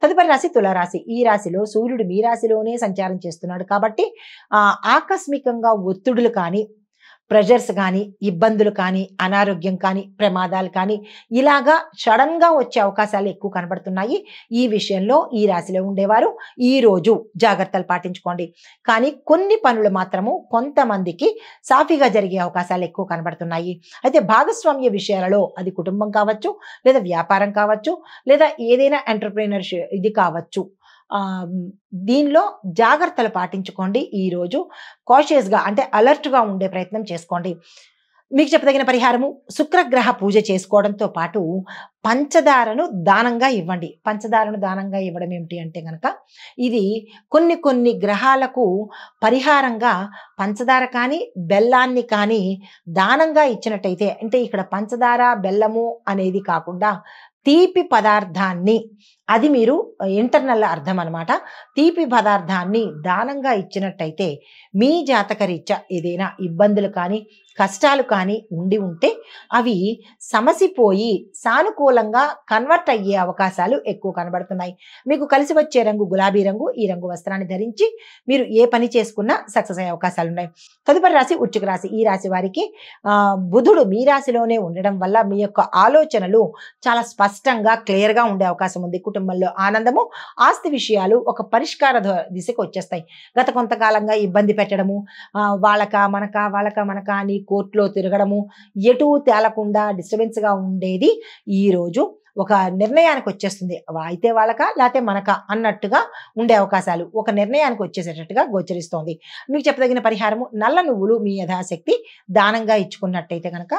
తదుపరి రాశి తులారాశి. ఈ రాశిలో సూర్యుడు మీ రాశిలోనే సంచారం చేస్తున్నాడు కాబట్టి ఆకస్మికంగా ఒత్తిడులు కానీ, ప్రెషర్స్ కానీ, ఇబ్బందులు కానీ, అనారోగ్యం కానీ, ప్రమాదాలు కానీ ఇలాగా సడన్‌గా వచ్చే అవకాశాలు ఎక్కువ కనబడుతున్నాయి. ఈ విషయంలో ఈ రాశిలో ఉండేవారు ఈరోజు జాగ్రత్తలు పాటించుకోండి. కానీ కొన్ని పనులు మాత్రము కొంతమందికి సాఫీగా జరిగే అవకాశాలు ఎక్కువ కనబడుతున్నాయి. అయితే భాగస్వామ్య విషయాలలో అది కుటుంబం కావచ్చు, లేదా వ్యాపారం కావచ్చు, లేదా ఏదైనా ఎంటర్‌ప్రెన్యూర్‌షిప్ ఇది కావచ్చు. దీనిలో జాగ్రత్తలు పాటించుకోండి. ఈరోజు కాషియస్‌గా అంటే అలర్ట్‌గా ఉండే ప్రయత్నం చేసుకోండి. మీకు చెప్పదగిన పరిహారము శుక్రగ్రహ పూజ చేసుకోవడంతో పాటు పంచదారను దానంగా ఇవ్వండి. పంచదారను దానంగా ఇవ్వడం ఏమిటి అంటే గనక ఇది కొన్ని గ్రహాలకు పరిహారంగా పంచదార కానీ, బెల్లాన్ని కానీ దానంగా ఇచ్చినట్టయితే అంటే ఇక్కడ పంచదార, బెల్లము అనేది కాకుండా తీపి పదార్థాన్ని అది మీరు ఇంటర్నల్ అర్థం అనమాట. తీపి పదార్థాన్ని దానంగా ఇచ్చినట్టయితే మీ జాతకరీత్యా ఏదైనా ఇబ్బందులు కానీ, కష్టాలు కానీ ఉంటే అవి సమసిపోయి సానుకూలంగా కన్వర్ట్ అయ్యే అవకాశాలు ఎక్కువ కనబడుతున్నాయి. మీకు కలిసి వచ్చే రంగు గులాబీ రంగు. ఈ రంగు వస్త్రాన్ని ధరించి మీరు ఏ పని చేసుకున్నా సక్సెస్ అయ్యే అవకాశాలు ఉన్నాయి. తదుపరి రాశి వృశ్చిక రాశి. ఈ రాశి వారికి బుధుడు మీ రాశిలోనే ఉండడం వల్ల మీ యొక్క ఆలోచనలు చాలా స్పష్టంగా క్లియర్‌గా ఉండే అవకాశం ఉంది. కుటుంబంలో ఆనందము, ఆస్తి విషయాలు ఒక పరిష్కార దిశకు వచ్చేస్తాయి. గత కొంతకాలంగా ఇబ్బంది పెట్టడము, వాళ్ళకా మనకా అని కోర్టులో తిరగడము, ఎటూ తేలకుండా డిస్టర్బెన్స్‌గా ఉండేది ఈరోజు ఒక నిర్ణయానికి వచ్చేస్తుంది. అయితే వాళ్ళకా లేకపోతే మనకా అన్నట్టుగా ఉండే అవకాశాలు ఒక నిర్ణయానికి వచ్చేసేటట్టుగా గోచరిస్తోంది. మీకు చెప్పదగిన పరిహారము నల్ల నువ్వులు మీ యథాశక్తి దానంగా ఇచ్చుకున్నట్టయితే కనుక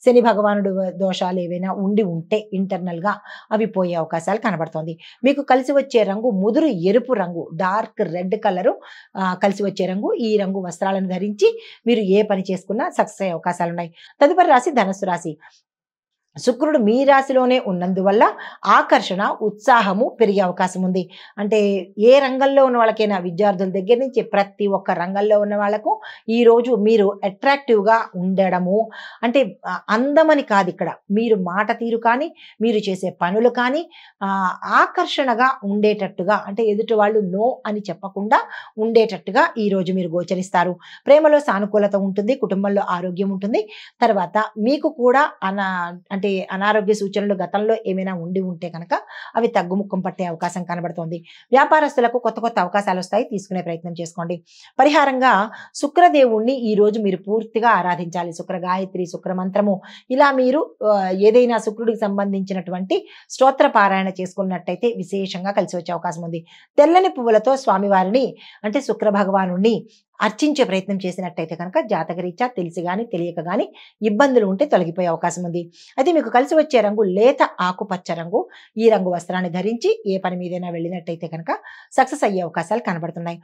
శని భగవానుడు దోషాలు ఏవైనా ఉంటే ఇంటర్నల్‌గా అవి పోయే అవకాశాలు కనబడుతోంది. మీకు కలిసి వచ్చే రంగు ముదురు ఎరుపు రంగు, డార్క్ రెడ్ కలరు కలిసి వచ్చే రంగు. ఈ రంగు వస్త్రాలను ధరించి మీరు ఏ పని చేసుకున్నా సక్సెస్ అయ్యే అవకాశాలు ఉన్నాయి. తదుపరి రాశి ధనుస్సు రాశి. శుక్రుడు మీ రాశిలోనే ఉన్నందువల్ల ఆకర్షణ, ఉత్సాహము పెరిగే అవకాశం ఉంది. అంటే ఏ రంగంలో ఉన్న వాళ్ళకైనా విద్యార్థుల దగ్గర నుంచి ప్రతి ఒక్క రంగంలో ఉన్న వాళ్ళకు ఈరోజు మీరు అట్రాక్టివ్‌గా ఉండడము అంటే అందమని కాదు ఇక్కడ. మీరు మాట తీరు కానీ, మీరు చేసే పనులు కానీ ఆకర్షణగా ఉండేటట్టుగా అంటే ఎదుటి వాళ్ళు నో అని చెప్పకుండా ఉండేటట్టుగా ఈరోజు మీరు గోచరిస్తారు. ప్రేమలో సానుకూలత ఉంటుంది. కుటుంబంలో ఆరోగ్యం ఉంటుంది. తర్వాత మీకు కూడా అంటే అనారోగ్య సూచనలు గతంలో ఏమైనా ఉంటే కనుక అవి తగ్గుముఖం పట్టే అవకాశం కనబడుతోంది. వ్యాపారస్తులకు కొత్త అవకాశాలు వస్తాయి. తీసుకునే ప్రయత్నం చేసుకోండి. పరిహారంగా శుక్రదేవుణ్ణి ఈ రోజు మీరు పూర్తిగా ఆరాధించాలి. శుక్ర గాయత్రి, శుక్ర మంత్రము ఇలా మీరు ఏదైనా శుక్రుడికి సంబంధించినటువంటి స్తోత్ర పారాయణ చేసుకున్నట్టయితే విశేషంగా కలిసి వచ్చే అవకాశం ఉంది. తెల్లని పువ్వులతో స్వామివారిని అంటే శుక్ర భగవానుణ్ణి అర్చించే ప్రయత్నం చేసినట్టయితే కనుక జాతకరీత్యా తెలిసి కానీ తెలియక కానీ ఇబ్బందులు ఉంటే తొలగిపోయే అవకాశం ఉంది. అయితే మీకు కలిసి వచ్చే రంగు లేత ఆకుపచ్చ రంగు. ఈ రంగు వస్త్రాన్ని ధరించి ఏ పని మీదైనా వెళ్ళినట్టయితే కనుక సక్సెస్ అయ్యే అవకాశాలు కనబడుతున్నాయి.